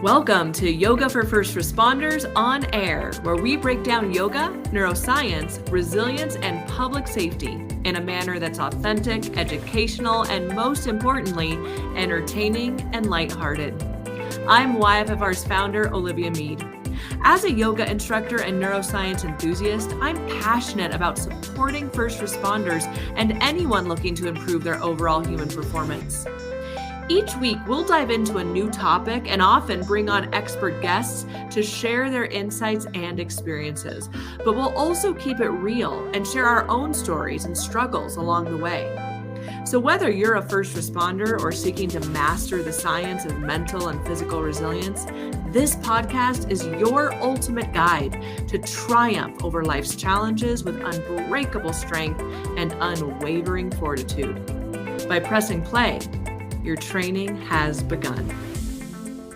Welcome to Yoga for First Responders on Air, where we break down yoga, neuroscience, resilience, and public safety in a manner that's authentic, educational, and most importantly, entertaining and lighthearted. I'm YFFR's founder, Olivia Mead. As a yoga instructor and neuroscience enthusiast, I'm passionate about supporting first responders and anyone looking to improve their overall human performance. Each week, we'll dive into a new topic and often bring on expert guests to share their insights and experiences. But we'll also keep it real and share our own stories and struggles along the way. So whether you're a first responder or seeking to master the science of mental and physical resilience, this podcast is your ultimate guide to triumph over life's challenges with unbreakable strength and unwavering fortitude. By pressing play, your training has begun.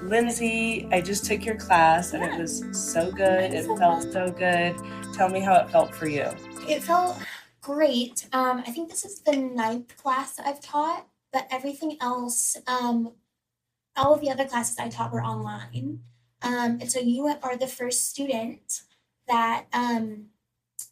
Linzie, I just took your class and it was so good. It felt so good. Tell me how it felt for you. It felt great. I think this is the 9th class that I've taught, but everything else, all of the other classes I taught were online. And so you are the first student that I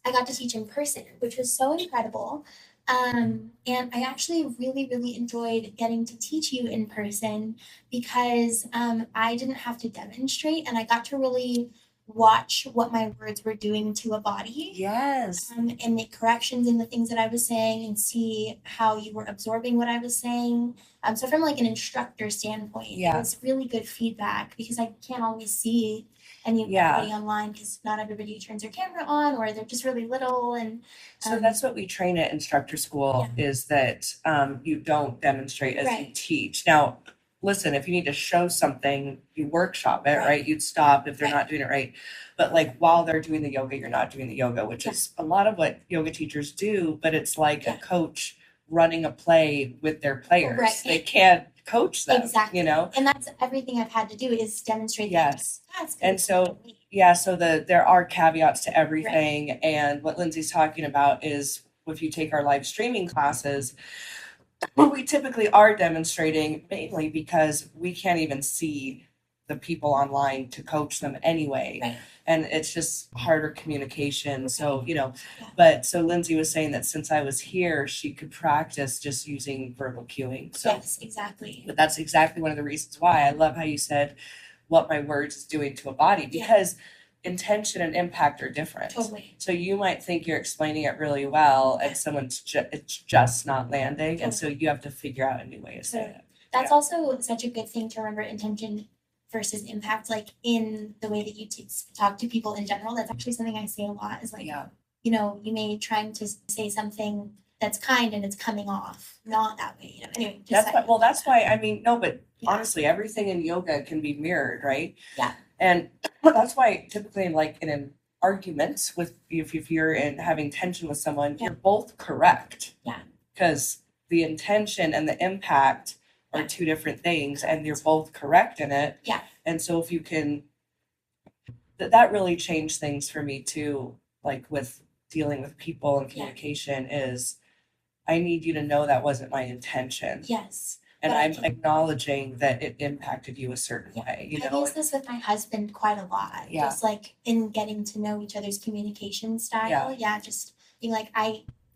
got to teach in person, which was so incredible. And I actually really enjoyed getting to teach you in person because I didn't have to demonstrate and I got to really watch what my words were doing to a body. Yes. And make corrections in the things that I was saying and see how you were absorbing what I was saying. So from like an instructor standpoint, it was really good feedback because I can't always see anybody online because not everybody turns their camera on or they're just really little. And so that's what we train at instructor school is that you don't demonstrate as you teach. Now, listen, if you need to show something, you workshop it, right? You'd stop if they're not doing it right. But like while they're doing the yoga, you're not doing the yoga, which is a lot of what yoga teachers do, but it's like a coach running a play with their players. Right. They can't coach them, you know? And that's everything I've had to do is demonstrate. Yes. And so, so there are caveats to everything. Right. And what Lindsay's talking about is if you take our live streaming classes, we typically are demonstrating mainly because we can't even see the people online to coach them anyway. Right. And it's just harder communication. So, but so Lindsay was saying that since I was here, she could practice just using verbal cueing. So, yes, exactly. But that's exactly one of the reasons why I love how you said what my words is doing to a body because intention and impact are different. Totally. So you might think you're explaining it really well and someone's it's just not landing. Totally. And so you have to figure out a new way to say it. That's also such a good thing to remember, intention versus impact, like in the way that you talk to people in general. That's actually something I say a lot is like, you may trying to say something that's kind and it's coming off not that way. Anyway, that's why I mean, no, but honestly, everything in yoga can be mirrored, right? Yeah. And that's why typically like in an argument with if you're in having tension with someone, you're both correct. Yeah. Because the intention and the impact are two different things and you're both correct in it. Yeah. And so if you can, that really changed things for me too, like with dealing with people and communication is I need you to know that wasn't my intention. Yes. And I'm acknowledging that it impacted you a certain way. I use this with my husband quite a lot. Yeah. Just like in getting to know each other's communication style. Yeah. Just being like,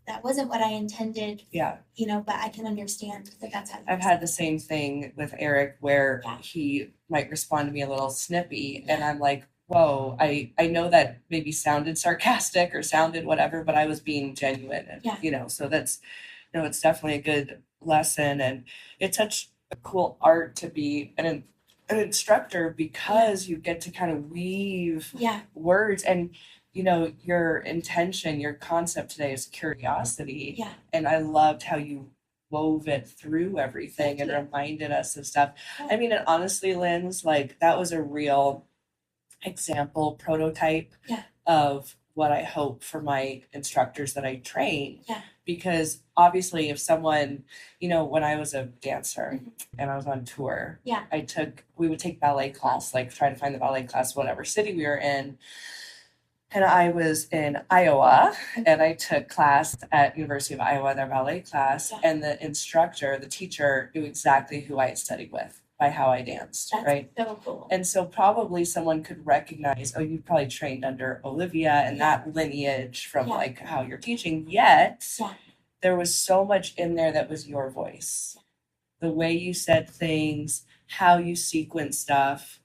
that wasn't what I intended. Yeah. But I can understand that that's how I've had the same thing with Eric where he might respond to me a little snippy and I'm like, whoa, I know that maybe sounded sarcastic or sounded whatever, but I was being genuine. And, so that's, it's definitely a good lesson. And it's such a cool art to be an instructor because you get to kind of weave words and, your intention, your concept today is curiosity. Yeah. And I loved how you wove it through everything and reminded us of stuff. Yeah. I mean, and honestly, Linz, like that was a real example prototype of what I hope for my instructors that I train. Yeah. Because obviously if someone, when I was a dancer and I was on tour, we would take ballet class, like try to find the ballet class, whatever city we were in. And I was in Iowa and I took class at University of Iowa, their ballet class, and the instructor, the teacher knew exactly who I had studied with. by how I danced, That's right? so cool. And so probably someone could recognize, oh, you probably trained under Olivia and that lineage from Yeah. like how you're teaching, yet Yeah. there was so much in there that was your voice. The way you said things, how you sequenced stuff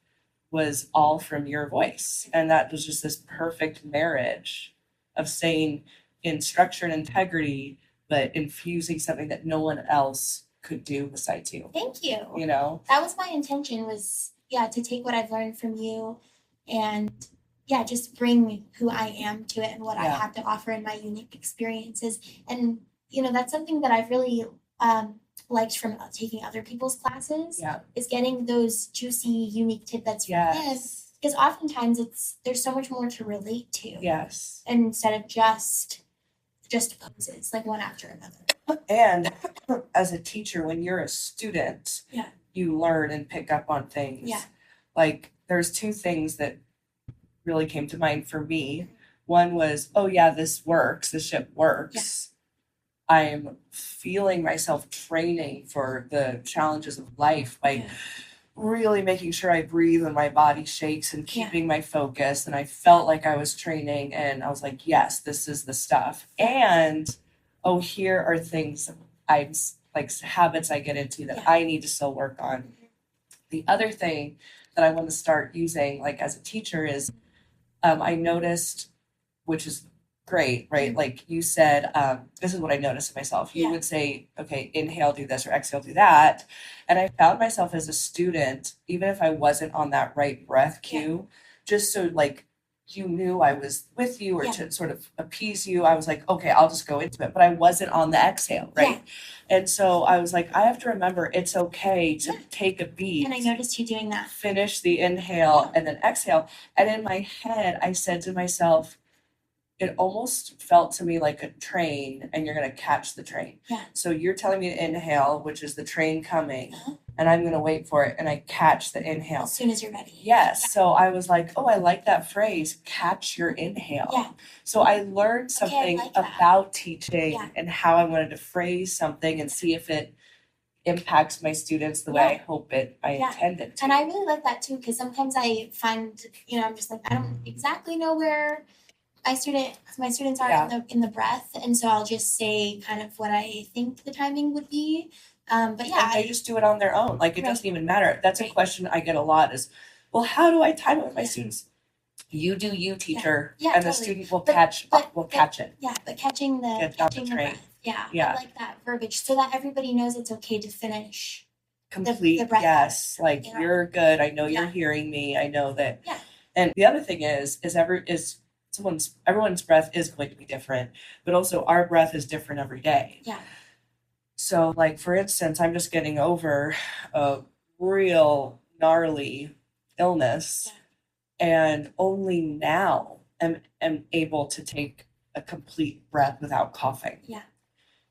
was all from your voice. And that was just this perfect marriage of saying in structure and integrity, but infusing something that no one else could do besides you. Thank you. You know? That was my intention, was to take what I've learned from you and just bring who I am to it and what I have to offer in my unique experiences. And that's something that I've really liked from taking other people's classes, is getting those juicy, unique tidbits from them. Because oftentimes there's so much more to relate to. Yes. Instead of just poses, like one after another. And as a teacher, when you're a student, you learn and pick up on things. Yeah. Like there's two things that really came to mind for me. One was, oh yeah, this works. This ship works. I'm feeling myself training for the challenges of life by really making sure I breathe and my body shakes and keeping my focus. And I felt like I was training and I was like, yes, this is the stuff. And, oh, here are things I'm like habits I get into that I need to still work on. The other thing that I want to start using like as a teacher is I noticed, which is great, right? Like you said, this is what I noticed in myself. You would say, okay, inhale, do this, or exhale, do that. And I found myself as a student, even if I wasn't on that right breath cue, just so like you knew I was with you or to sort of appease you, I was like, okay, I'll just go into it. But I wasn't on the exhale, right? And so I was like, I have to remember it's okay to take a beat. And I noticed you doing that. Finish the inhale and then exhale. And in my head, I said to myself, it almost felt to me like a train and you're going to catch the train. So you're telling me to inhale, which is the train coming, and I'm going to wait for it and I catch the inhale. As soon as you're ready. So I was like, oh, I like that phrase, catch your inhale. So I learned something about teaching and how I wanted to phrase something and see if it impacts my students the way I hope I intended to. And I really like that too, because sometimes I find, I'm just like, I don't exactly know where my students are in the breath, and so I'll just say kind of what I think the timing would be. But they just do it on their own. Like it doesn't even matter. That's a question I get a lot is, well, how do I time it with my students? You do you, teacher, and the student will catch it. Yeah, but catching the breath. I like that verbiage so that everybody knows it's okay to finish. Complete, the breath yes. Like you're good. I know you're hearing me. I know that. And the other thing is everyone's breath is going to be different, but also our breath is different every day. So like, for instance, I'm just getting over a real gnarly illness and only now am able to take a complete breath without coughing.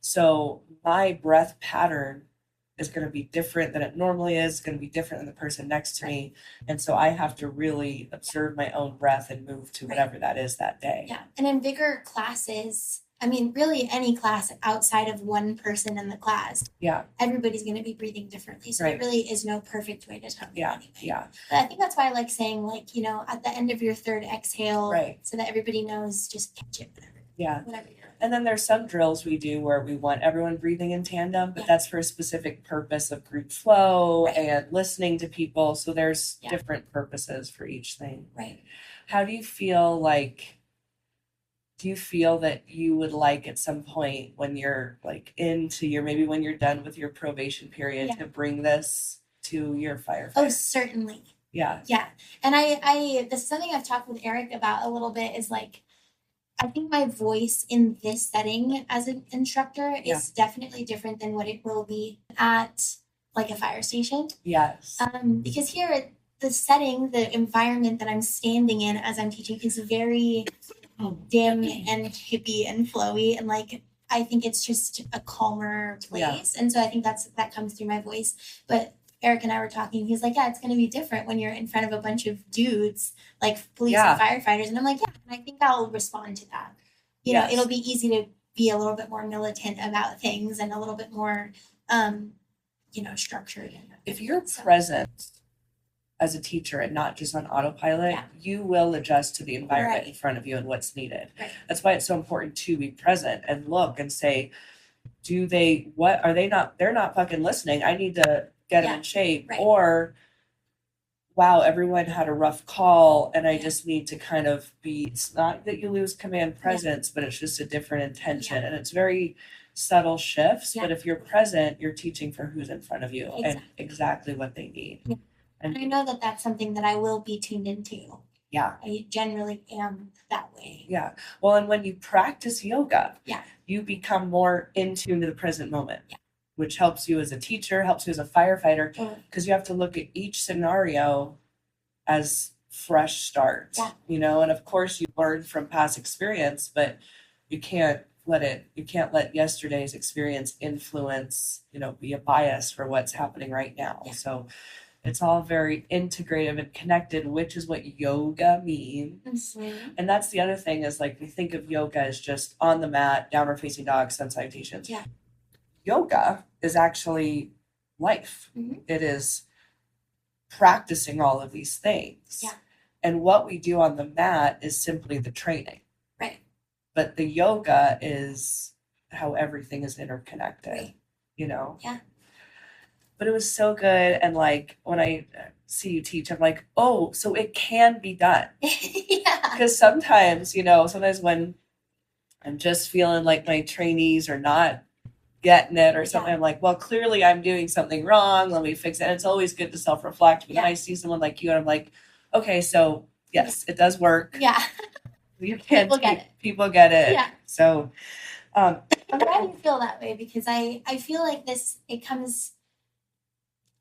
So my breath pattern is going to be different than it normally is. It's going to be different than the person next to me. And so I have to really observe my own breath and move to whatever that is that day. And in bigger classes, I mean, really any class outside of one person in the class, everybody's going to be breathing differently. So there really is no perfect way to tell you anyway. But I think that's why I like saying, like, at the end of your third exhale, so that everybody knows, just catch it, whatever. Whatever you're. And then there's some drills we do where we want everyone breathing in tandem, but that's for a specific purpose of group flow and listening to people. So there's different purposes for each thing. How do you feel that you would like at some point when you're like maybe when you're done with your probation period to bring this to your firefighter? Oh, certainly. And this is something I've talked with Eric about a little bit, is like, I think my voice in this setting as an instructor is definitely different than what it will be at like a fire station. Because here, the setting, the environment that I'm standing in as I'm teaching is very dim and hippie and flowy, and like I think it's just a calmer place, and so I think that comes through my voice. But Eric and I were talking, he's like, it's going to be different when you're in front of a bunch of dudes, like police and firefighters. And I'm like, and I think I'll respond to that. It'll be easy to be a little bit more militant about things and a little bit more structured. If you're So, present as a teacher and not just on autopilot, Yeah. you will adjust to the environment in Right. front of you and what's needed. Right. That's why it's so important to be present and look and say, they're not fucking listening. I need to get them Yeah. in shape. Right. Or, wow, everyone had a rough call and I Yeah. just need to kind of it's not that you lose command presence, but it's just a different intention. And it's very subtle shifts. Yeah. But if you're present, you're teaching for who's in front of you and Exactly. exactly what they need. Yeah. And I know that that's something that I will be tuned into. Yeah. I generally am that way. Yeah. Well, and when you practice yoga, Yeah. you become more in tune to the present moment, Yeah. which helps you as a teacher, helps you as a firefighter, Totally. because you have to look at each scenario as fresh start, Yeah. And of course you learn from past experience, but you can't let yesterday's experience influence, be a bias for what's happening right now. Yeah. So it's all very integrative and connected, which is what yoga means. Mm-hmm. And that's the other thing is we think of yoga as just on the mat, downward facing dog, sun salutations. Yeah. Yoga is actually life. Mm-hmm. It is practicing all of these things. Yeah. And what we do on the mat is simply the training. Right. But the yoga is how everything is interconnected, Right. Yeah. But it was so good. And when I see you teach, I'm like, oh, so it can be done. Yeah. Because sometimes when I'm just feeling like my trainees are not getting it or something, Yeah. I'm like, well, clearly I'm doing something wrong. Let me fix it. And it's always good to self-reflect. But then I see someone like you and I'm like, okay, so yes, it does work. Yeah. You can't People get it. Yeah. So I'm glad you feel that way because I feel like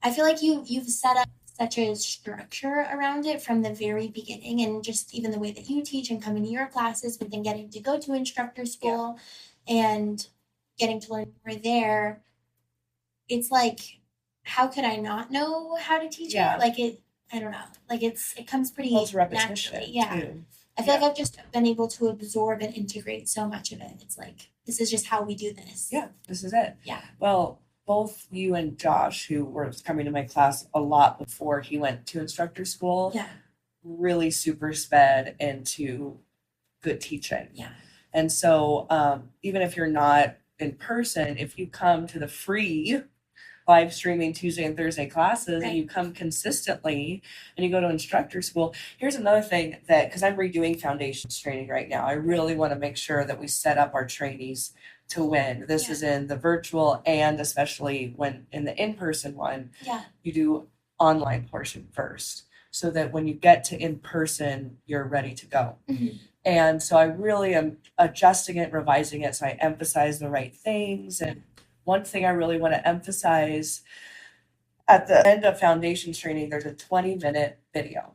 I feel like you've set up such a structure around it from the very beginning, and just even the way that you teach and come into your classes, but then getting to go to instructor school and getting to learn more there. It's like, how could I not know how to teach it? I don't know. It comes pretty naturally. Yeah. Too. I feel like I've just been able to absorb and integrate so much of it. It's like, this is just how we do this. Yeah, this is it. Yeah. Well, both you and Josh, who was coming to my class a lot before he went to instructor school, really super sped into good teaching. Yeah. And so even if you're not in person, if you come to the free live streaming Tuesday and Thursday classes and you come consistently and you go to instructor school, here's another thing because I'm redoing foundations training right now. I really want to make sure that we set up our trainees to win. This is in the virtual and especially when in the in-person one, you do online portion first so that when you get to in-person, you're ready to go. Mm-hmm. And so I really am adjusting it, revising it so I emphasize the right things. And one thing I really want to emphasize at the end of foundations training, there's a 20-minute video.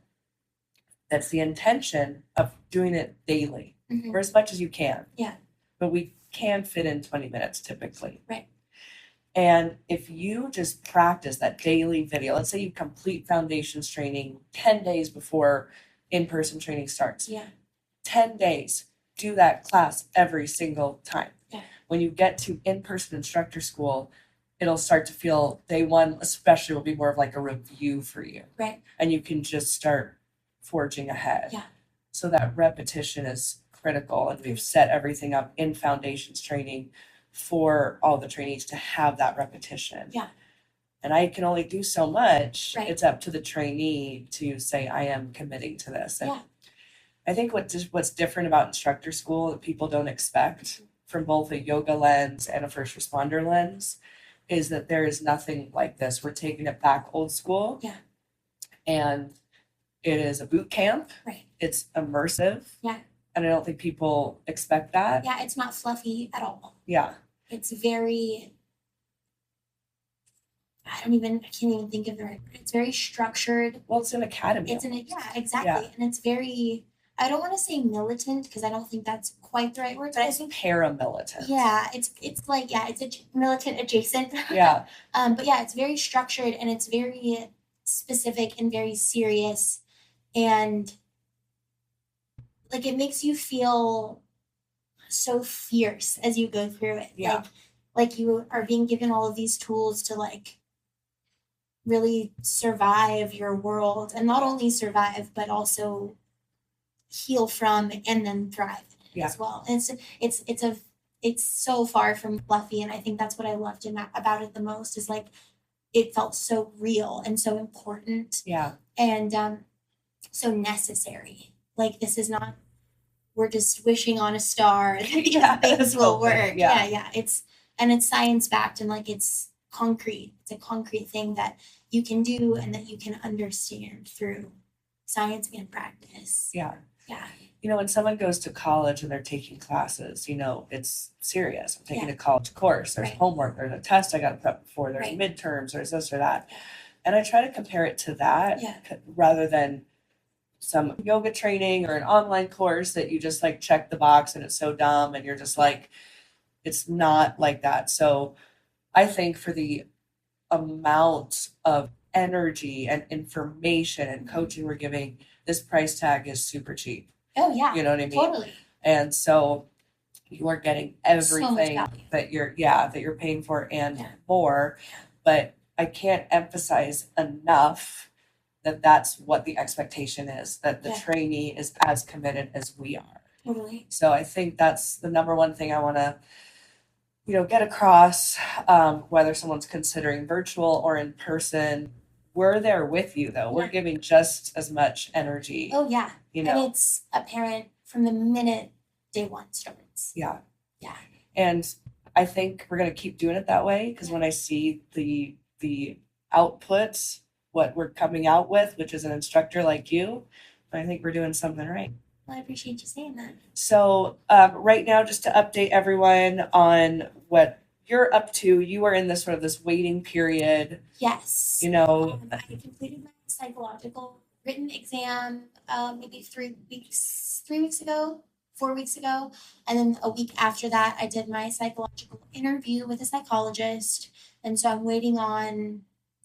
That's the intention of doing it daily or as much as you can. Yeah. But we can fit in 20 minutes typically. Right. And if you just practice that daily video, let's say you complete foundations training 10 days before in-person training starts. Yeah. 10 days, do that class every single time. Yeah. When you get to in-person instructor school, it'll start to feel day one, especially will be more of a review for you. Right. And you can just start forging ahead. Yeah. So that repetition is critical. And we've set everything up in foundations training for all the trainees to have that repetition. Yeah. And I can only do so much. Right. It's up to the trainee to say, I am committing to this. And I think what's different about instructor school that people don't expect from both a yoga lens and a first responder lens is that there is nothing like this. We're taking it back old school. Yeah. And it is a boot camp. Right. It's immersive. Yeah. And I don't think people expect that. Yeah, it's not fluffy at all. Yeah. It's very, I can't even think of the right word. It's very structured. Well, it's an academy. Yeah, exactly. Yeah. And it's very, I don't want to say militant because I don't think that's quite the right word. But I think paramilitant. Yeah, it's militant adjacent. Yeah. But yeah, it's very structured and it's very specific and very serious, and it makes you feel so fierce as you go through it. Yeah. Like you are being given all of these tools to really survive your world, and not only survive but also heal from and then thrive in it as well. And it's so far from fluffy, and I think that's what I loved about it the most, is like it felt so real and so important. And so necessary. Like, this is not, we're just wishing on a star that things will work. It's science backed, and like it's concrete. It's a concrete thing that you can do and that you can understand through science and practice. When someone goes to college and they're taking classes, it's serious. I'm taking a college course. There's homework, there's a test I got to prep for, there's midterms, there's this or that. And I try to compare it to that rather than some yoga training or an online course that you just like check the box and it's so dumb and you're just like, it's not like that. So I think for the amount of energy and information and coaching we're giving, this price tag is super cheap. Oh yeah. You know what I mean? Totally. And so you are getting everything that you're paying for and more. But I can't emphasize enough that that's what the expectation is, that the trainee is as committed as we are. Totally. So I think that's the number one thing I want to, get across, whether someone's considering virtual or in person. We're there with you, though. We're giving just as much energy. Oh, yeah. And it's apparent from the minute day one starts. Yeah. And I think we're going to keep doing it that way, because when I see the outputs, what we're coming out with, which is an instructor like you, I think we're doing something right. Well, I appreciate you saying that. So right now, just to update everyone on what you're up to, you are in this sort of this waiting period. Yes. I completed my psychological written exam maybe 4 weeks ago. And then a week after that, I did my psychological interview with a psychologist. And so I'm waiting on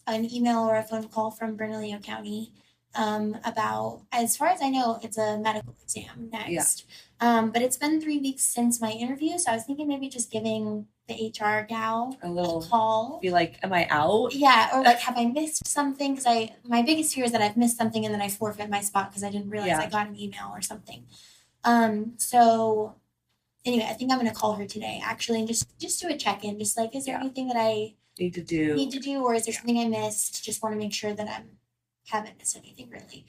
an email or a phone call from Bernalillo County about, as far as I know, it's a medical exam next. But it's been 3 weeks since my interview, so I was thinking maybe just giving the HR gal a little call. Be like, am I out? Yeah, or like, have I missed something? Because my biggest fear is that I've missed something and then I forfeit my spot because I didn't realize I got an email or something. So anyway, I think I'm going to call her today, actually, and just do a check-in. Just like, is there anything that I need to do, or is there something I missed? Just want to make sure that I haven't missed anything, really.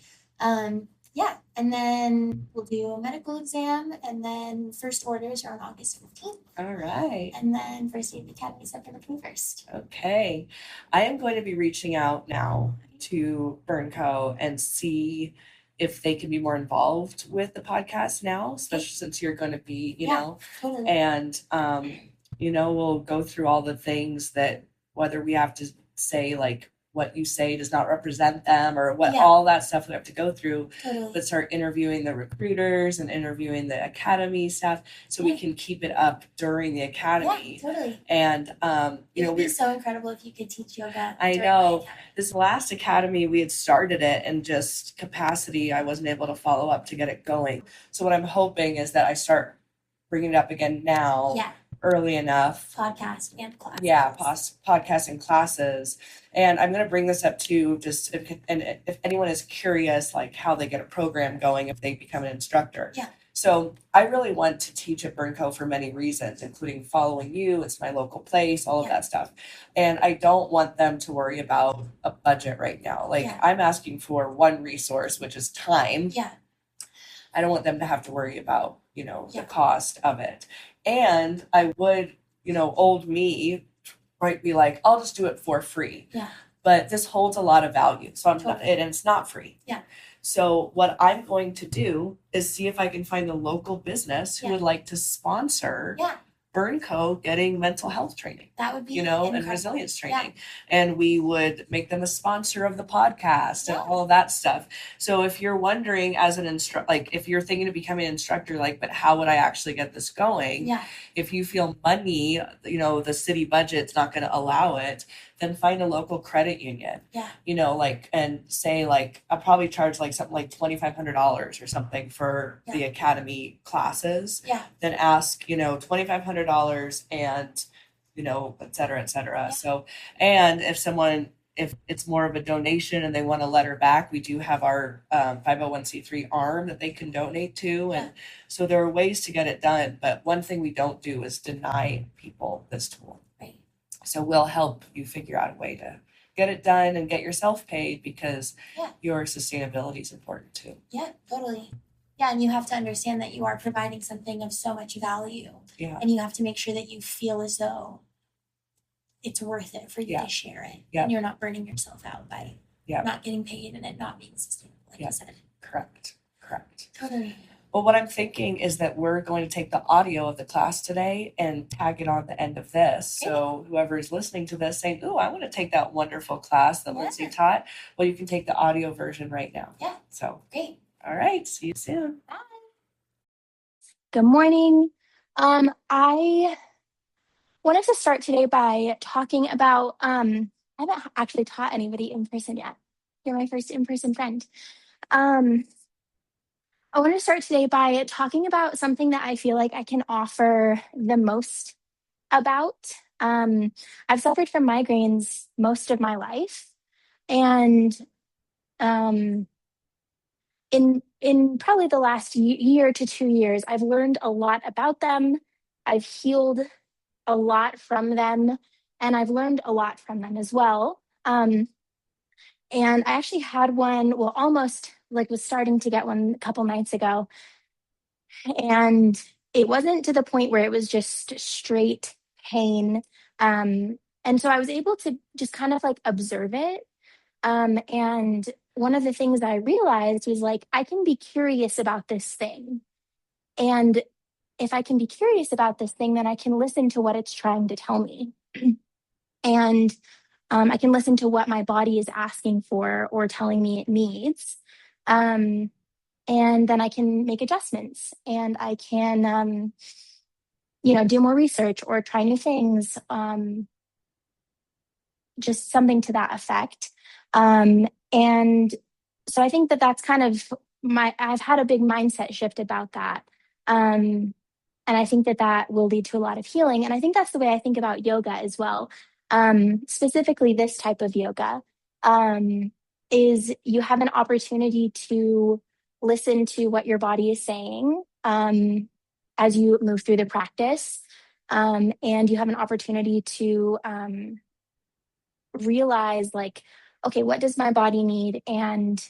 And then we'll do a medical exam, and then first orders are on August 15th. All right. And then first aid academy September 21st. Okay. I am going to be reaching out now to Burnco and see if they can be more involved with the podcast now, especially since you're going to be, totally. And, we'll go through all the things that, whether we have to say like, what you say does not represent them, or what all that stuff we have to go through, but start interviewing the recruiters and interviewing the academy staff so we can keep it up during the academy. And it would be so incredible if you could teach yoga. I know this last academy, we had started it, and just capacity, I wasn't able to follow up to get it going. So what I'm hoping is that I start bringing it up again now. Early enough. Podcast and classes. Podcast and classes. And I'm going to bring this up too, just if anyone is curious, like how they get a program going if they become an instructor. So I really want to teach at Burnco for many reasons, including following you. It's my local place, all of that stuff. And I don't want them to worry about a budget right now. Like I'm asking for one resource, which is time. I don't want them to have to worry about, the cost of it. And I would, old me might be like, I'll just do it for free. But this holds a lot of value. So and it's not free. So what I'm going to do is see if I can find a local business who would like to sponsor Burnco getting mental health training. That would be and resilience training. And we would make them a sponsor of the podcast and all of that stuff. So if you're wondering as an instructor, like if you're thinking of becoming an instructor, like, but how would I actually get this going? If you feel money, the city budget's not going to allow it, then find a local credit union. And say like, I'll probably charge like something like $2,500 or something for the academy classes. Then ask, $2,500 and, et cetera, et cetera. So, and if someone if it's more of a donation and they want a letter back, we do have our 501c3 arm that they can donate to. And so there are ways to get it done. But one thing we don't do is deny people this tool. Right. So we'll help you figure out a way to get it done and get yourself paid, because your sustainability is important too. Yeah, totally. Yeah, and you have to understand that you are providing something of so much value. Yeah. And you have to make sure that you feel as though it's worth it for you to share it. Yeah. And you're not burning yourself out by not getting paid and it not being sustainable, like you said. Correct. Totally. Well, what I'm thinking is that we're going to take the audio of the class today and tag it on the end of this. Great. So whoever is listening to this saying, "Ooh, I want to take that wonderful class that Lindsay taught," well, you can take the audio version right now. Yeah. So Great. All right. See you soon. Bye. Good morning. I wanted to start today by talking about, I haven't actually taught anybody in person yet. You're my first in-person friend. I want to start today by talking about something that I feel like I can offer the most about. I've suffered from migraines most of my life, and in probably the last year to 2 years, I've learned a lot about them. I've healed a lot from them, and I've learned a lot from them as well. And I actually had one, well, almost was starting to get one a couple nights ago. And it wasn't to the point where it was just straight pain. And so I was able to just kind of observe it. And one of the things I realized was I can be curious about this thing. And if I can be curious about this thing, then I can listen to what it's trying to tell me. And I can listen to what my body is asking for or telling me it needs. And then I can make adjustments, and I can, do more research or try new things, just something to that effect. And so I think that that's kind of I've had a big mindset shift about that. And I think that that will lead to a lot of healing. And I think that's the way I think about yoga as well. Specifically this type of yoga, is you have an opportunity to listen to what your body is saying, as you move through the practice. And you have an opportunity to, realize okay, what does my body need? And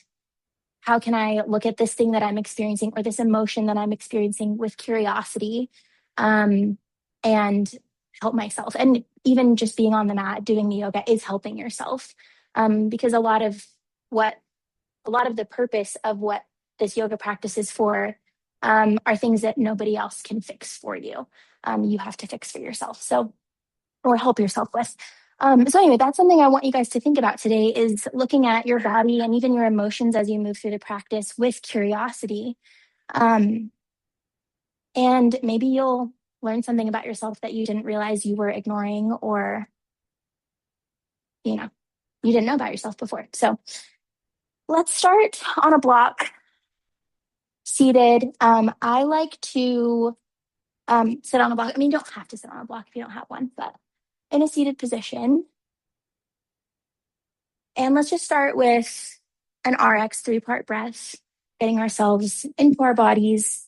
how can I look at this thing that I'm experiencing or this emotion that I'm experiencing with curiosity, and help myself? And even just being on the mat doing the yoga is helping yourself, because a lot of the purpose of what this yoga practice is for, are things that nobody else can fix for you. You have to fix for yourself, or help yourself with. So anyway, that's something I want you guys to think about today, is looking at your body and even your emotions as you move through the practice with curiosity. And maybe you'll learn something about yourself that you didn't realize you were ignoring, or, you didn't know about yourself before. So let's start on a block, seated. I like to sit on a block. I mean, you don't have to sit on a block if you don't have one, but in a seated position. And let's just start with an RX 3-part breath, getting ourselves into our bodies.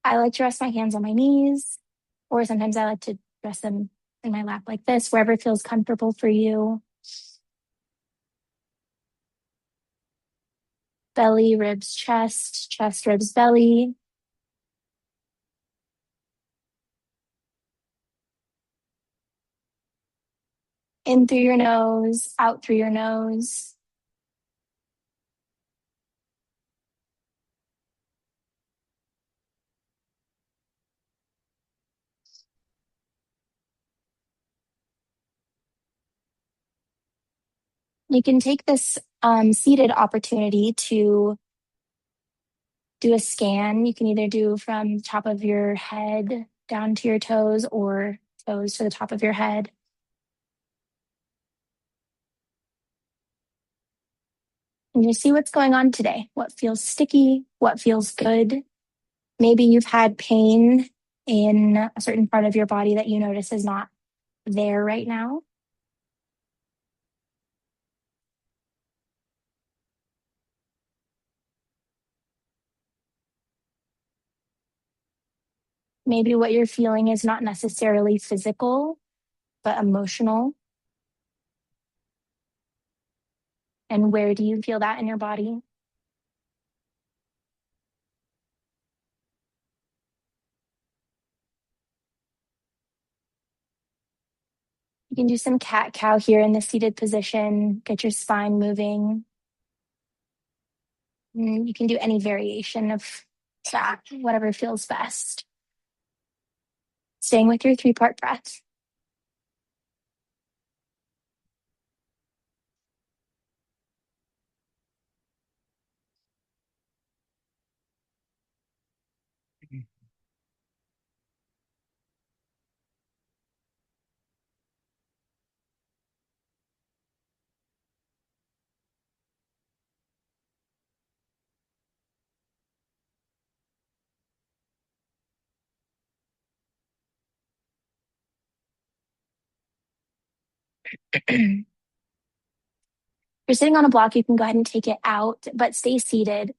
I like to rest my hands on my knees, or sometimes I like to rest them in my lap like this, wherever feels comfortable for you. Belly, ribs, chest, ribs, belly. In through your nose, out through your nose. You can take this seated opportunity to do a scan. You can either do from the top of your head down to your toes, or toes to the top of your head. And just see what's going on today. What feels sticky? What feels good? Maybe you've had pain in a certain part of your body that you notice is not there right now. Maybe what you're feeling is not necessarily physical, but emotional. And where do you feel that in your body? You can do some cat cow here in the seated position, get your spine moving. And you can do any variation of that, whatever feels best. Staying with your 3-part breath. If you're sitting on a block, you can go ahead and take it out, but stay seated.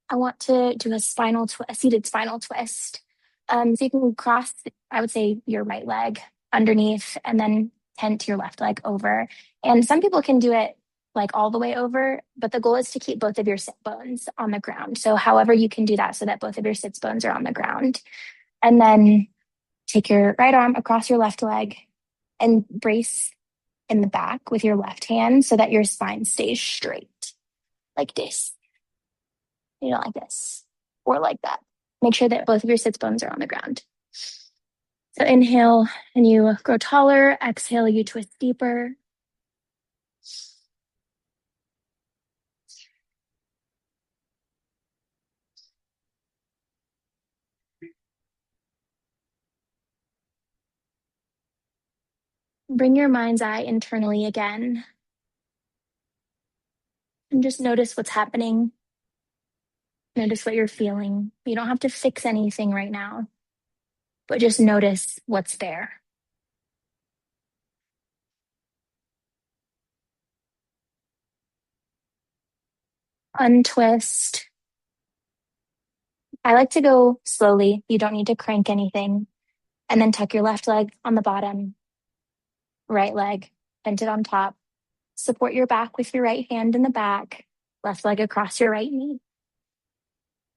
I want to do a seated spinal twist. So you can cross, I would say, your right leg underneath and then tent your left leg over. And some people can do it like all the way over, but the goal is to keep both of your sit bones on the ground. So however you can do that so that both of your sits bones are on the ground. And then take your right arm across your left leg and brace in the back with your left hand so that your spine stays straight, like this. You know, like this or like that. Make sure that both of your sits bones are on the ground. So inhale and you grow taller. Exhale, you twist deeper. Bring your mind's eye internally again. And just notice what's happening. Notice what you're feeling. You don't have to fix anything right now, but just notice what's there. Untwist. I like to go slowly. You don't need to crank anything. And then tuck your left leg on the bottom, right leg, bend it on top. Support your back with your right hand in the back, left leg across your right knee.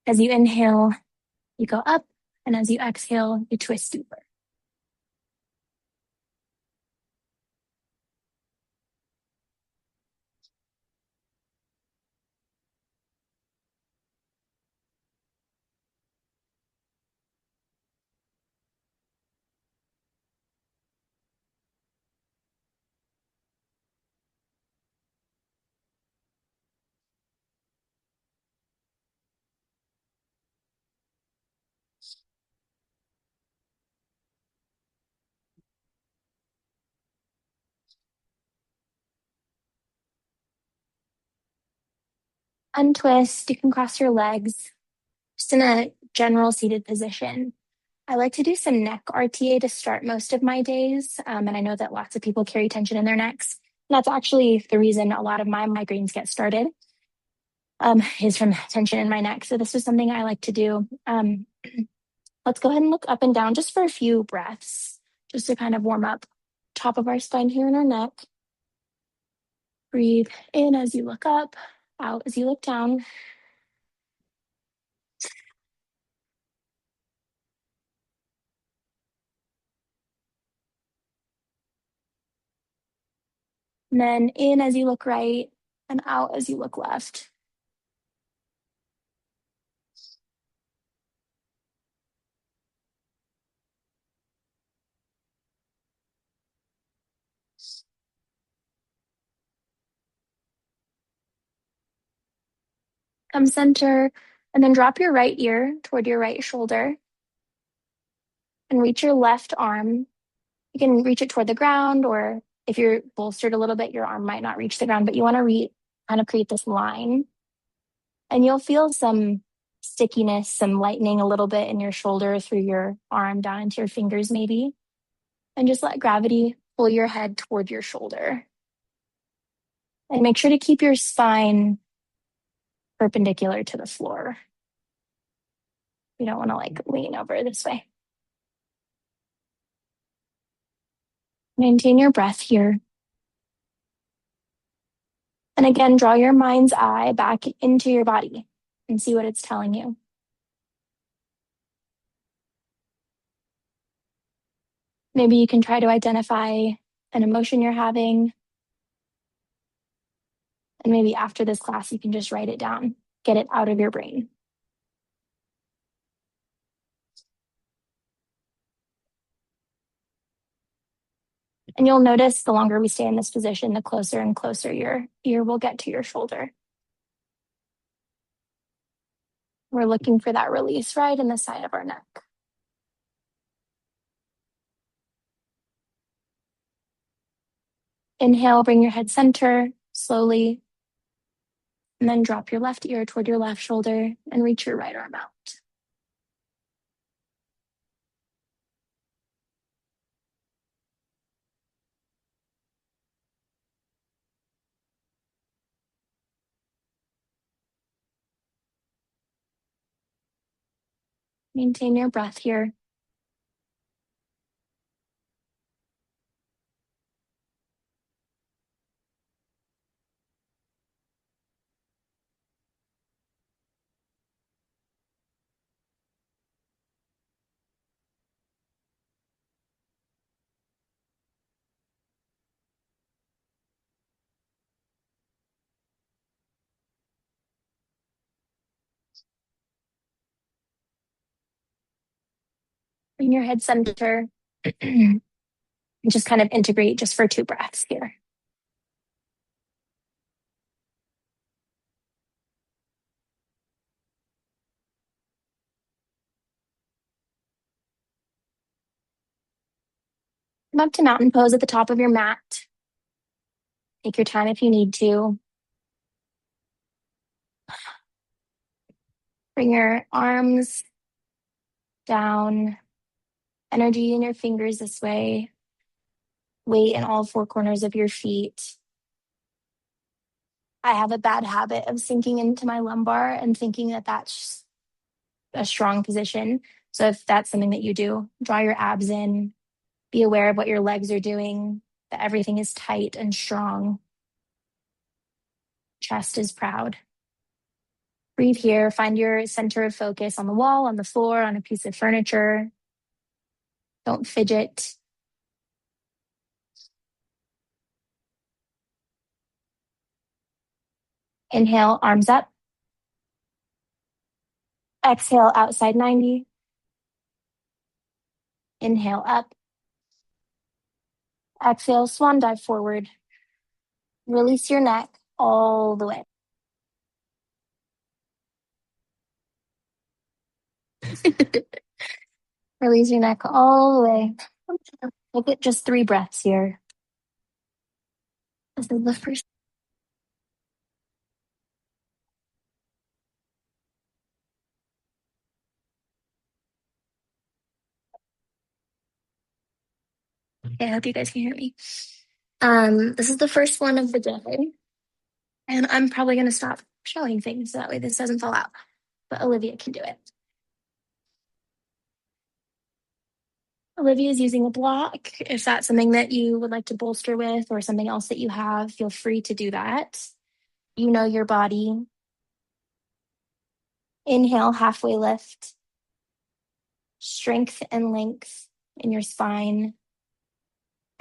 As you inhale, you go up, and as you exhale, you twist deeper. Untwist, you can cross your legs, just in a general seated position. I like to do some neck RTA to start most of my days. And I know that lots of people carry tension in their necks. And that's actually the reason a lot of my migraines get started, is from tension in my neck. So this is something I like to do. Let's go ahead and look up and down just for a few breaths, just to kind of warm up top of our spine here in our neck. Breathe in as you look up, out as you look down. And then in as you look right and out as you look left. Come center and then drop your right ear toward your right shoulder and reach your left arm. You can reach it toward the ground, or if you're bolstered a little bit, your arm might not reach the ground, but you want to kind of create this line. And you'll feel some stickiness, some lightening a little bit in your shoulder through your arm down into your fingers maybe. And just let gravity pull your head toward your shoulder. And make sure to keep your spine perpendicular to the floor. You don't want to like lean over this way. Maintain your breath here. And again, draw your mind's eye back into your body and see what it's telling you. Maybe you can try to identify an emotion you're having. And maybe after this class, you can just write it down, get it out of your brain. And you'll notice the longer we stay in this position, the closer and closer your ear will get to your shoulder. We're looking for that release right in the side of our neck. Inhale, bring your head center slowly. And then drop your left ear toward your left shoulder and reach your right arm out. Maintain your breath here. Bring your head center. And just kind of integrate just for 2 breaths here. Come up to mountain pose at the top of your mat. Take your time if you need to. Bring your arms down, energy in your fingers this way, weight in all 4 corners of your feet. I have a bad habit of sinking into my lumbar and thinking that that's a strong position. So if that's something that you do, draw your abs in, be aware of what your legs are doing, that everything is tight and strong. Chest is proud. Breathe here. Find your center of focus on the wall, on the floor, on a piece of furniture. Don't fidget. Inhale, arms up. Exhale, outside 90. Inhale, up. Exhale, swan dive forward. Release your neck all the way. Release your neck all the way. We'll get just 3 breaths here. This is the first. Okay, I hope you guys can hear me. This is the first one of the day. And I'm probably going to stop showing things so that way this doesn't fall out. But Olivia can do it. Olivia is using a block. If that's something that you would like to bolster with or something else that you have, feel free to do that. You know your body. Inhale, halfway lift. Strength and length in your spine.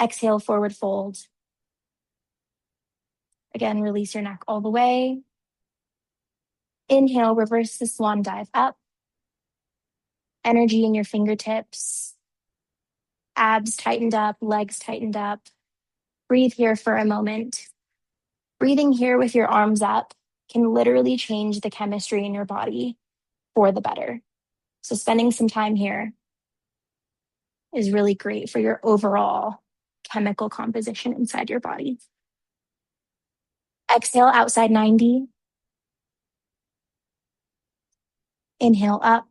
Exhale, forward fold. Again, release your neck all the way. Inhale, reverse the swan dive up. Energy in your fingertips. Abs tightened up, legs tightened up. Breathe here for a moment. Breathing here with your arms up can literally change the chemistry in your body for the better. So spending some time here is really great for your overall chemical composition inside your body. Exhale, outside 90. Inhale up.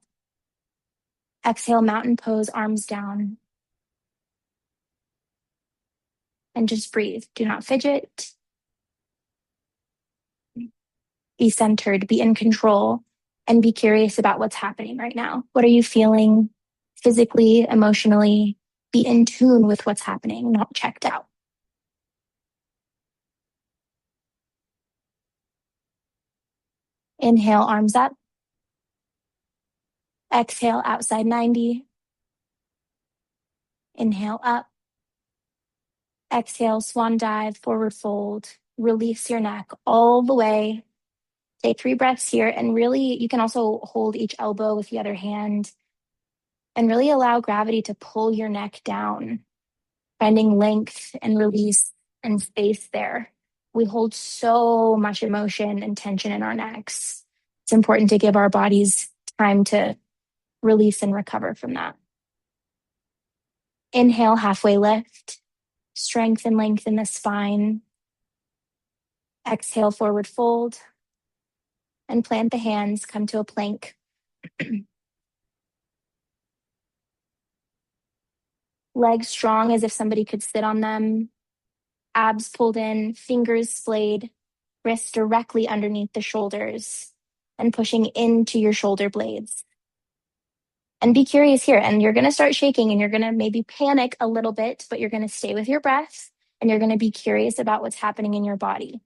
Exhale, mountain pose, arms down. and just breathe. Do not fidget. Be centered, be in control, and be curious about what's happening right now. What are you feeling physically, emotionally? Be in tune with what's happening, not checked out. Inhale, arms up. Exhale, outside 90. Inhale, up. Exhale, swan dive, forward fold. Release your neck all the way. Take 3 breaths here. And really, you can also hold each elbow with the other hand and really allow gravity to pull your neck down, finding length and release and space there. We hold so much emotion and tension in our necks. It's important to give our bodies time to release and recover from that. Inhale, halfway lift. Strength and length in the spine. Exhale, forward fold. And plant the hands, come to a plank. Legs strong as if somebody could sit on them. Abs pulled in, fingers splayed, wrists directly underneath the shoulders and pushing into your shoulder blades. And be curious here. And you're going to start shaking and you're going to maybe panic a little bit, but you're going to stay with your breath and you're going to be curious about what's happening in your body.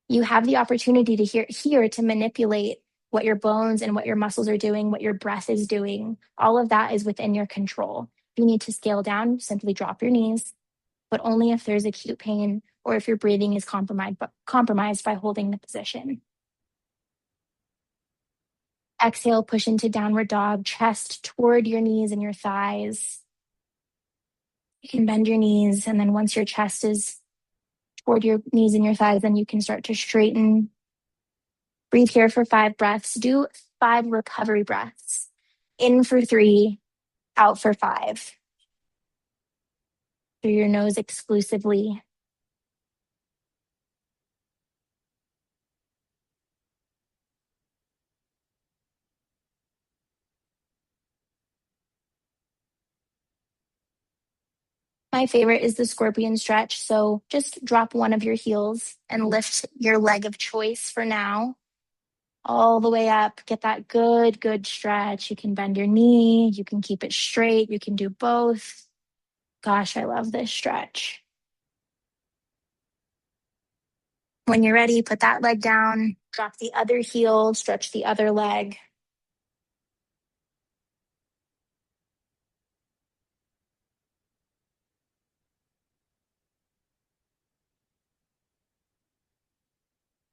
You have the opportunity to here to manipulate what your bones and what your muscles are doing, what your breath is doing. All of that is within your control. If you need to scale down, simply drop your knees, but only if there's acute pain or if your breathing is compromised by holding the position. Exhale, push into downward dog, chest toward your knees and your thighs. You can bend your knees, and then once your chest is toward your knees and your thighs, then you can start to straighten. Breathe here for 5 breaths. Do 5 recovery breaths. In for 3, out for 5. Through your nose exclusively. My favorite is the scorpion stretch. So just drop one of your heels and lift your leg of choice for now. All the way up. Get that good stretch. You can bend your knee. You can keep it straight. You can do both. Gosh, I love this stretch. When you're ready, put that leg down. Drop the other heel. Stretch the other leg.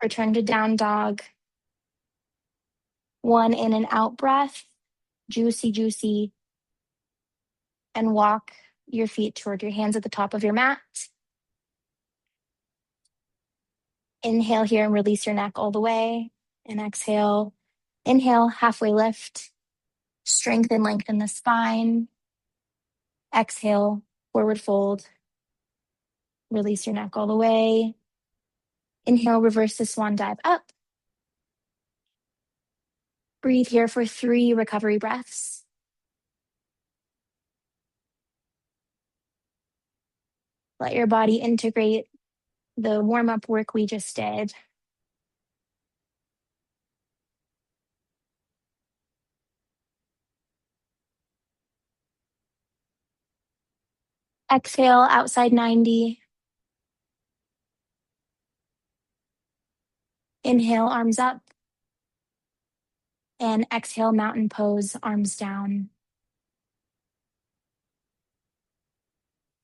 Return to down dog. 1 in and out breath. Juicy. And walk your feet toward your hands at the top of your mat. Inhale here and release your neck all the way. And exhale. Inhale, halfway lift. Strengthen, lengthen the spine. Exhale, forward fold. Release your neck all the way. Inhale, reverse the swan dive up. Breathe here for 3 recovery breaths. Let your body integrate the warm-up work we just did. Exhale, outside 90. Inhale, arms up. And exhale, mountain pose, arms down.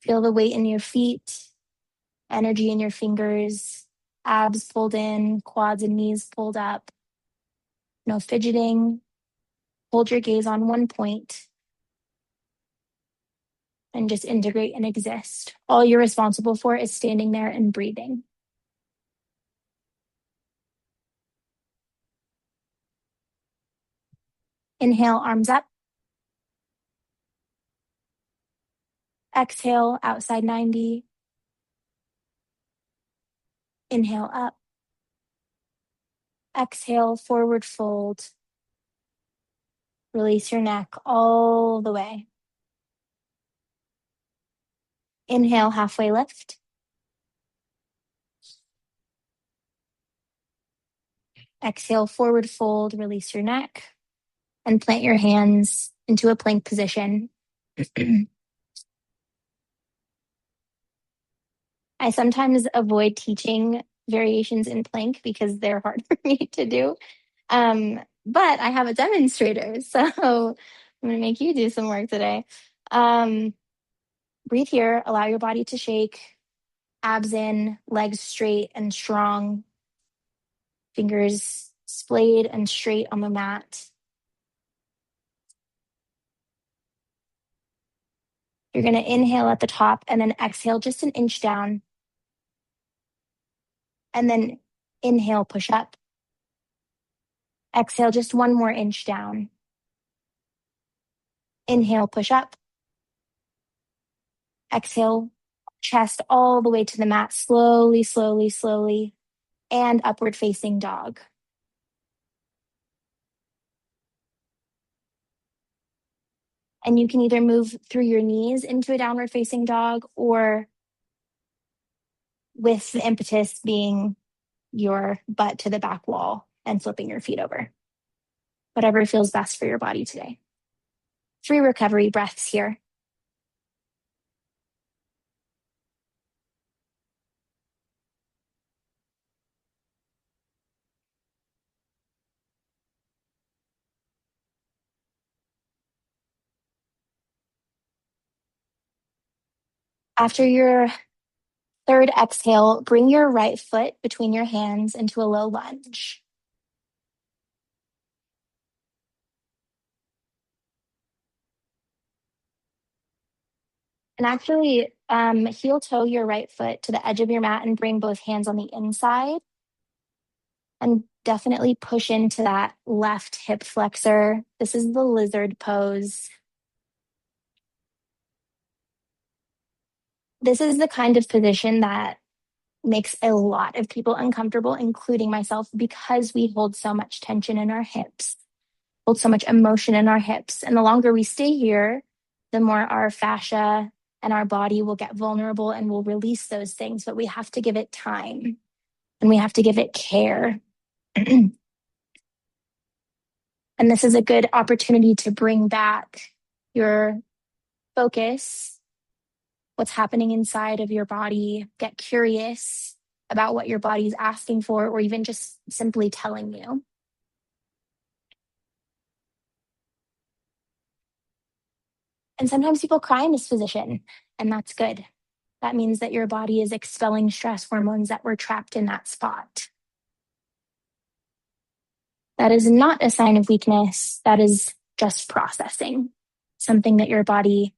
Feel the weight in your feet, energy in your fingers, abs pulled in, quads and knees pulled up. No fidgeting. Hold your gaze on one point and just integrate and exist. All you're responsible for is standing there and breathing. Inhale, arms up. Exhale, outside 90. Inhale, up. Exhale, forward fold. Release your neck all the way. Inhale, halfway lift. Exhale, forward fold, release your neck, and plant your hands into a plank position. I sometimes avoid teaching variations in plank because they're hard for me to do. But I have a demonstrator, so I'm going to make you do some work today. Breathe here, allow your body to shake, abs in, legs straight and strong, fingers splayed and straight on the mat. You're going to inhale at the top and then exhale just an inch down. And then inhale, push up. Exhale just one more inch down. Inhale, push up. Exhale, chest all the way to the mat, slowly, slowly, slowly, and upward facing dog. And you can either move through your knees into a downward facing dog or with the impetus being your butt to the back wall and flipping your feet over. Whatever feels best for your body today. 3 recovery breaths here. After your 3rd exhale, bring your right foot between your hands into a low lunge. And actually, heel toe your right foot to the edge of your mat and bring both hands on the inside. And definitely push into that left hip flexor. This is the lizard pose. This is the kind of position that makes a lot of people uncomfortable, including myself, because we hold so much tension in our hips, hold so much emotion in our hips. And the longer we stay here, the more our fascia and our body will get vulnerable and will release those things. But we have to give it time and we have to give it care. And this is a good opportunity to bring back your focus, what's happening inside of your body, get curious about what your body's asking for, or even just simply telling you. And sometimes people cry in this position, and that's good. That means that your body is expelling stress hormones that were trapped in that spot. That is not a sign of weakness. That is just processing, something that your body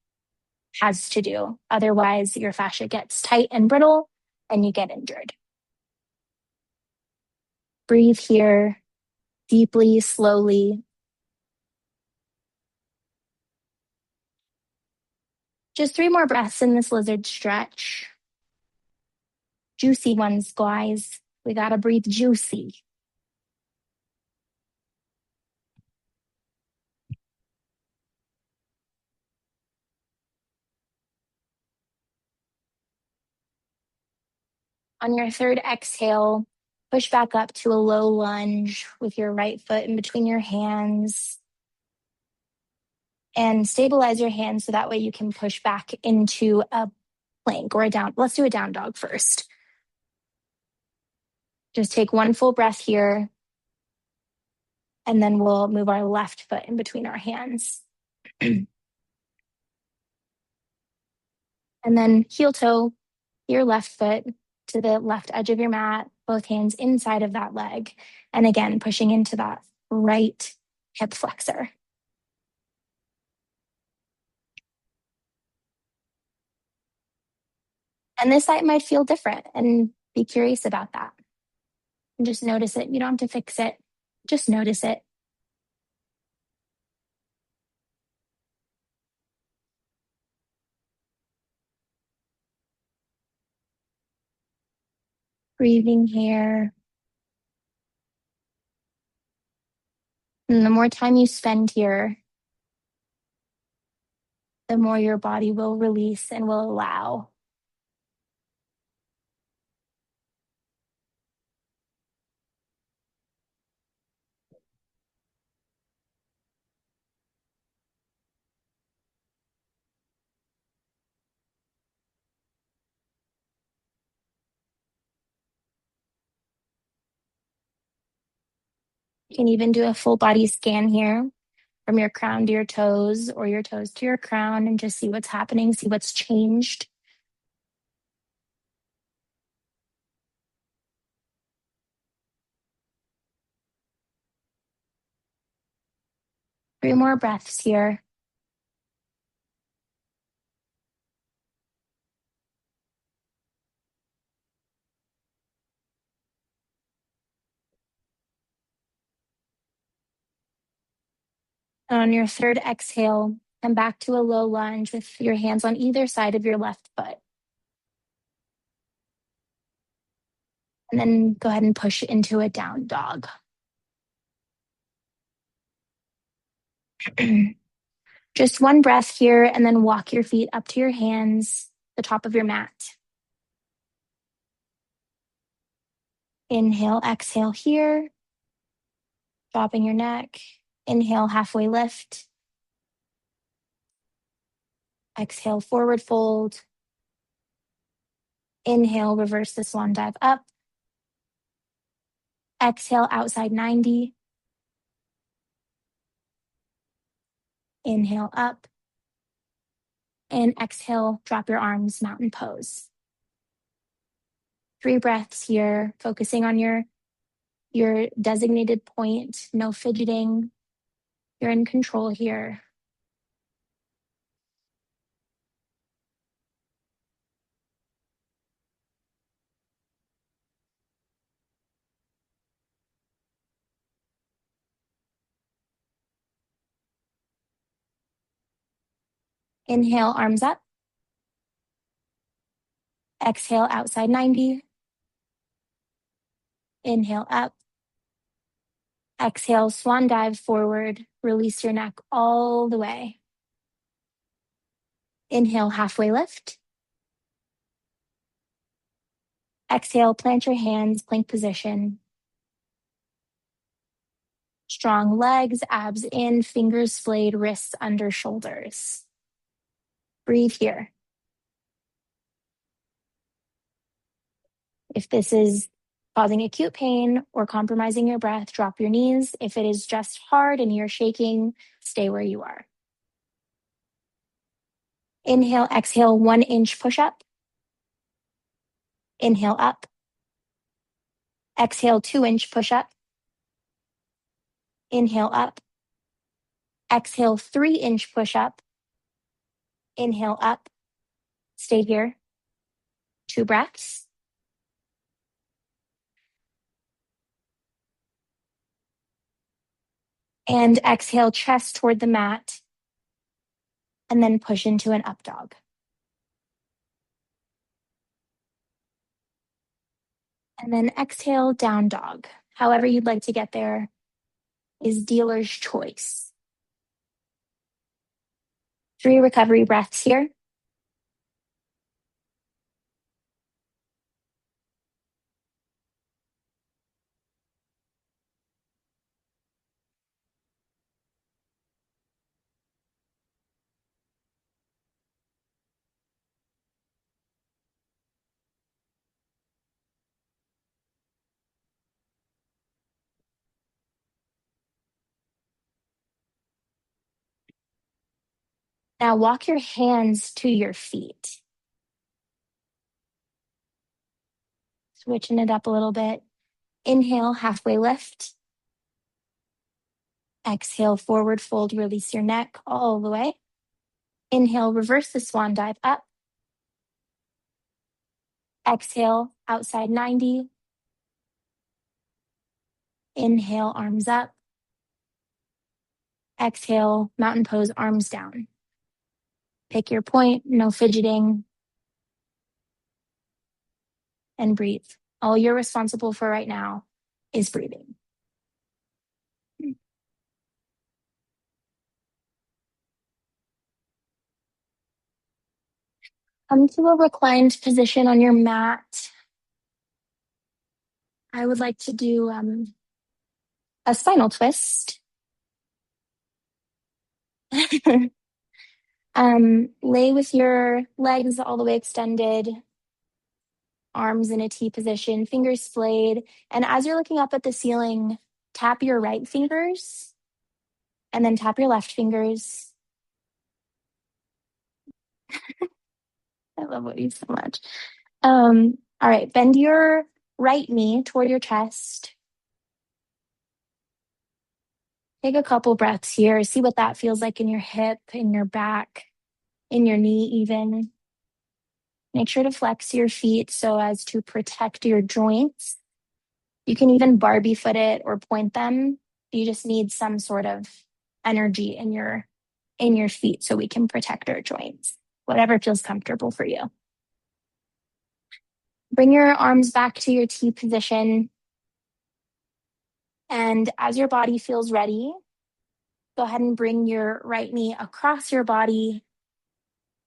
has to do. Otherwise, your fascia gets tight and brittle and you get injured. Breathe here deeply, slowly. Just 3 more breaths in this lizard stretch. Juicy ones, guys. We gotta breathe juicy. On your 3rd exhale, push back up to a low lunge with your right foot in between your hands. And stabilize your hands so that way you can push back into a plank or a down. Let's do a down dog first. Just take 1 full breath here. And then we'll move our left foot in between our hands. And then heel toe your left foot to the left edge of your mat, both hands inside of that leg. And again, pushing into that right hip flexor. And this side might feel different, and be curious about that. And just notice it. You don't have to fix it. Just notice it. Breathing here. And the more time you spend here, the more your body will release and will allow You can even do a full body scan here from your crown to your toes or your toes to your crown and just see what's happening, see what's changed. Three more breaths here. On your third exhale, come back to a low lunge with your hands on either side of your left foot. And then go ahead and push into a down dog. Just one breath here, and then walk your feet up to your hands, the top of your mat. Inhale, exhale here, dropping your neck. Inhale, halfway lift. Exhale, forward fold. Inhale, reverse the swan dive up. Exhale, outside 90. Inhale, up. And exhale, drop your arms, mountain pose. 3 breaths here, focusing on your designated point, no fidgeting. You're in control here. Inhale, arms up. Exhale, outside 90. Inhale, up. Exhale, swan dive forward. Release your neck all the way. Inhale, halfway lift. Exhale, plant your hands, plank position. Strong legs, abs in, fingers splayed, wrists under shoulders. Breathe here. If this is causing acute pain or compromising your breath, drop your knees. If it is just hard and you're shaking, stay where you are. Inhale, exhale, 1 inch push up. Inhale, up. Exhale, 2 inch push up. Inhale, up. Exhale, 3 inch push up. Inhale, up. Stay here. 2 breaths. And exhale, chest toward the mat. And then push into an up dog. And then exhale, down dog. However you'd like to get there is dealer's choice. 3 recovery breaths here. Now walk your hands to your feet. Switching it up a little bit. Inhale, halfway lift. Exhale, forward fold, release your neck all the way. Inhale, reverse the swan dive up. Exhale, outside 90. Inhale, arms up. Exhale, mountain pose, arms down. Pick your point, no fidgeting. And breathe. All you're responsible for right now is breathing. Come to a reclined position on your mat. I would like to do a spinal twist. Lay with your legs all the way extended, arms in a T position, fingers splayed. And as you're looking up at the ceiling, tap your right fingers and then tap your left fingers. I love Woody so much. All right, bend your right knee toward your chest. Take a couple breaths here. See what that feels like in your hip, in your back, in your knee even. Make sure to flex your feet so as to protect your joints. You can even Barbie foot it or point them. You just need some sort of energy in your feet so we can protect our joints. Whatever feels comfortable for you. Bring your arms back to your T position. And as your body feels ready, go ahead and bring your right knee across your body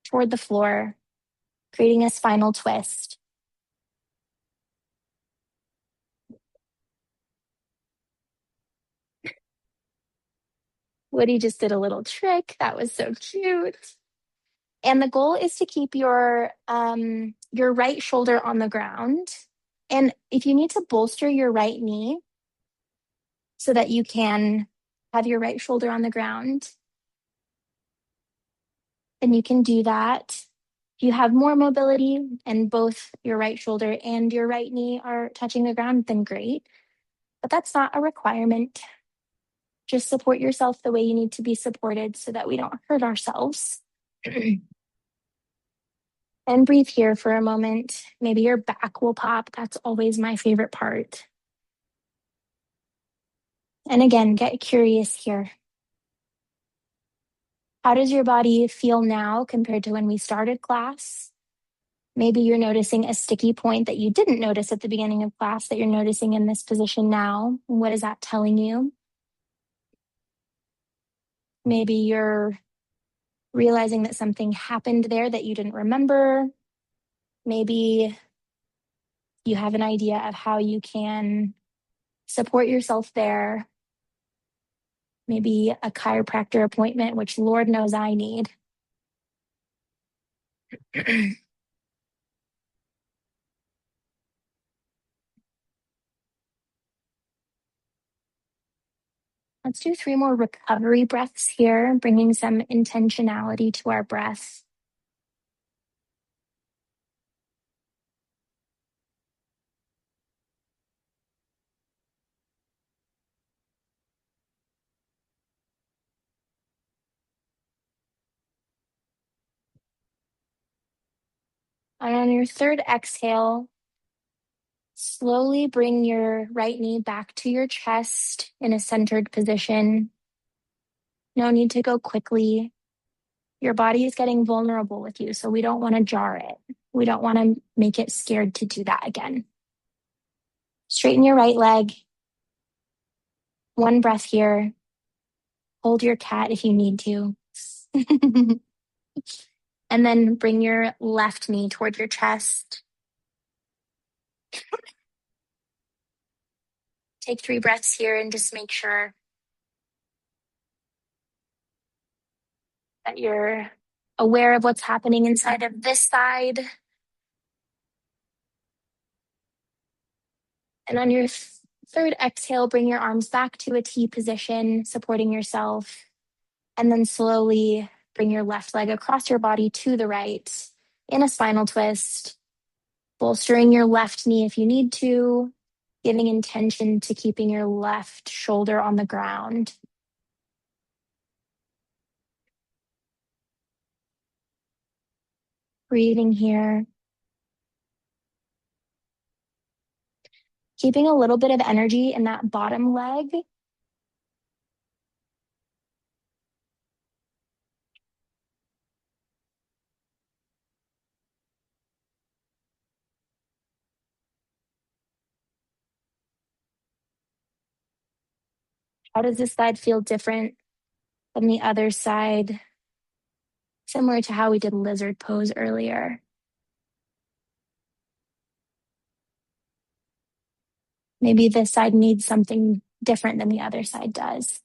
toward the floor, creating a spinal twist. Woody just did a little trick. That was so cute. And the goal is to keep your right shoulder on the ground. And if you need to bolster your right knee so that you can have your right shoulder on the ground, then you can do that. If you have more mobility and both your right shoulder and your right knee are touching the ground, then great. But that's not a requirement. Just support yourself the way you need to be supported so that we don't hurt ourselves. And breathe here for a moment. Maybe your back will pop. That's always my favorite part. And again, get curious here. How does your body feel now compared to when we started class? Maybe you're noticing a sticky point that you didn't notice at the beginning of class that you're noticing in this position now. What is that telling you? Maybe you're realizing that something happened there that you didn't remember. Maybe you have an idea of how you can support yourself there. Maybe a chiropractor appointment, which Lord knows I need. Let's do 3 more recovery breaths here, bringing some intentionality to our breath. And on your third exhale, slowly bring your right knee back to your chest in a centered position. No need to go quickly. Your body is getting vulnerable with you, so we don't want to jar it. We don't want to make it scared to do that again. Straighten your right leg. 1 breath here. Hold your cat if you need to. And then bring your left knee toward your chest. Take 3 breaths here and just make sure that you're aware of what's happening inside of this side. And on your third exhale, bring your arms back to a T position, supporting yourself. And then slowly bring your left leg across your body to the right in a spinal twist, bolstering your left knee if you need to, giving intention to keeping your left shoulder on the ground. Breathing here. Keeping a little bit of energy in that bottom leg. How does this side feel different than the other side? Similar to how we did lizard pose earlier. Maybe this side needs something different than the other side does.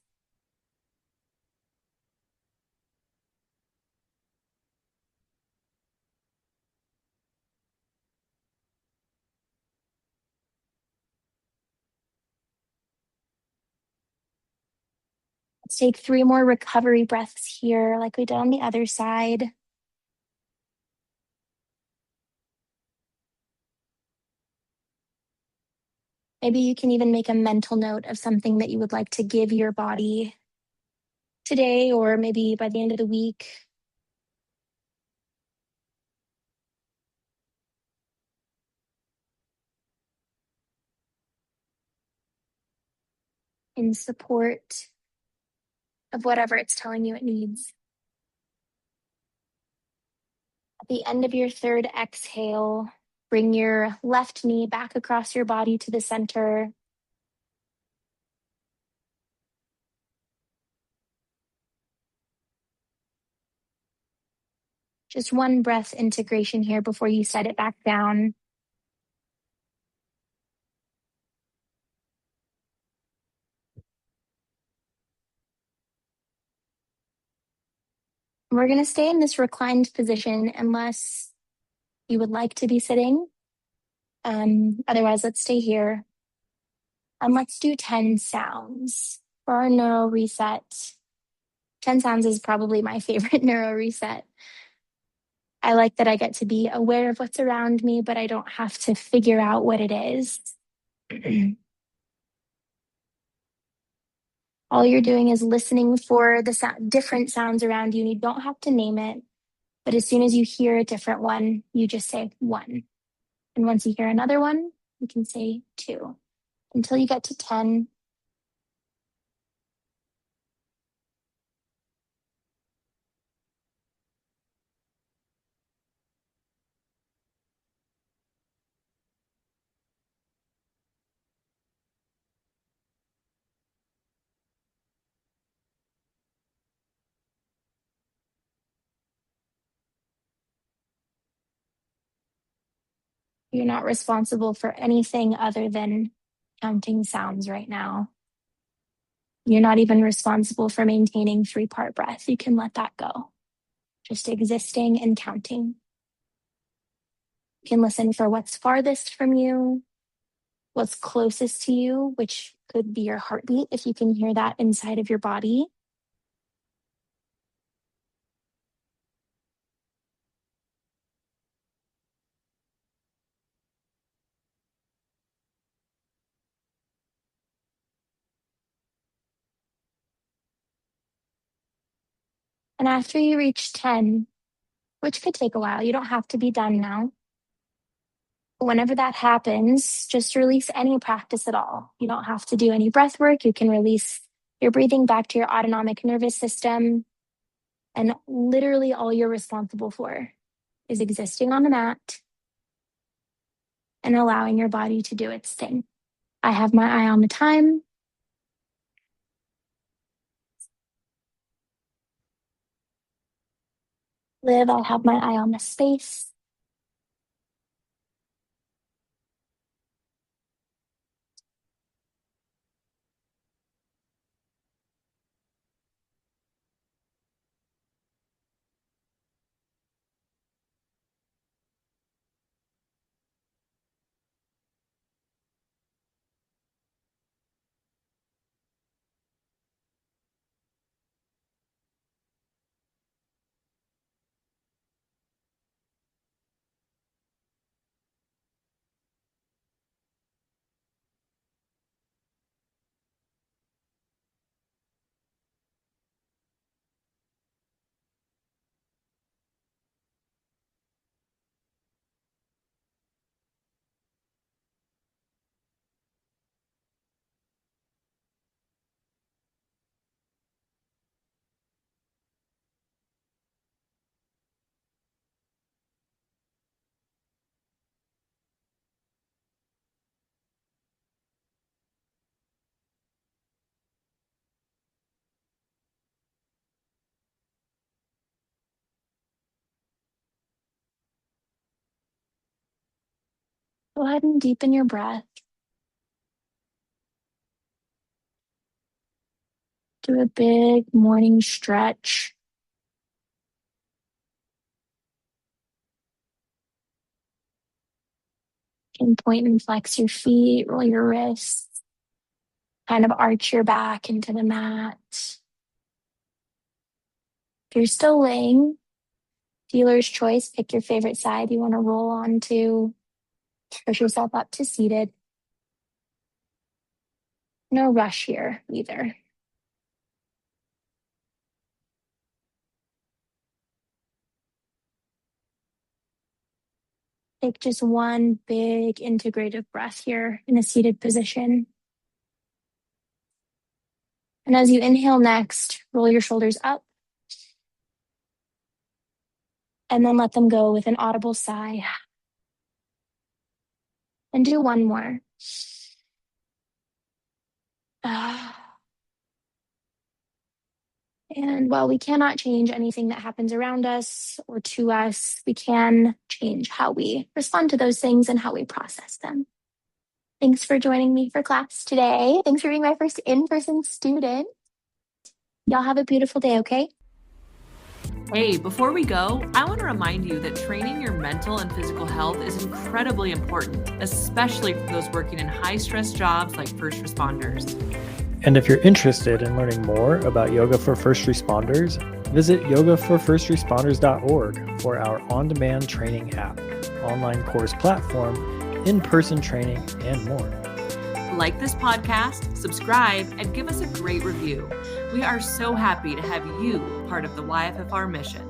Let's take 3 more recovery breaths here, like we did on the other side. Maybe you can even make a mental note of something that you would like to give your body today, or maybe by the end of the week. In support of whatever it's telling you it needs. At the end of your 3rd exhale, bring your left knee back across your body to the center. Just one breath integration here before you set it back down. We're going to stay in this reclined position unless you would like to be sitting. Otherwise, let's stay here. And let's do 10 sounds for our neuro reset. 10 sounds is probably my favorite neuro reset. I like that I get to be aware of what's around me, but I don't have to figure out what it is. All you're doing is listening for the different sounds around you, and you don't have to name it. But as soon as you hear a different one, you just say 1. And once you hear another one, you can say 2 until you get to 10. You're not responsible for anything other than counting sounds right now. You're not even responsible for maintaining 3-part breath. You can let that go. Just existing and counting. You can listen for what's farthest from you, what's closest to you, which could be your heartbeat if you can hear that inside of your body. And after you reach 10, which could take a while, you don't have to be done now. Whenever that happens, just release any practice at all. You don't have to do any breath work. You can release your breathing back to your autonomic nervous system. And literally all you're responsible for is existing on the mat and allowing your body to do its thing. I have my eye on the time. Liv, I have my eye on the space. Go ahead and deepen your breath. Do a big morning stretch. You can point and flex your feet, roll your wrists, kind of arch your back into the mat. If you're still laying, dealer's choice, pick your favorite side you want to roll on to. Push yourself up to seated. No rush here either. Take just one big integrative breath here in a seated position. And as you inhale next, roll your shoulders up. And then let them go with an audible sigh. And do one more. And while we cannot change anything that happens around us or to us, we can change how we respond to those things and how we process them. Thanks for joining me for class today. Thanks for being my first in-person student. Y'all have a beautiful day, okay? Hey, before we go, I want to remind you that training your mental and physical health is incredibly important, especially for those working in high-stress jobs like first responders. And if you're interested in learning more about Yoga for First Responders, visit yogaforfirstresponders.org for our on-demand training app, online course platform, in-person training, and more. Like this podcast, subscribe, and give us a great review. We are so happy to have you part of the YFFR mission.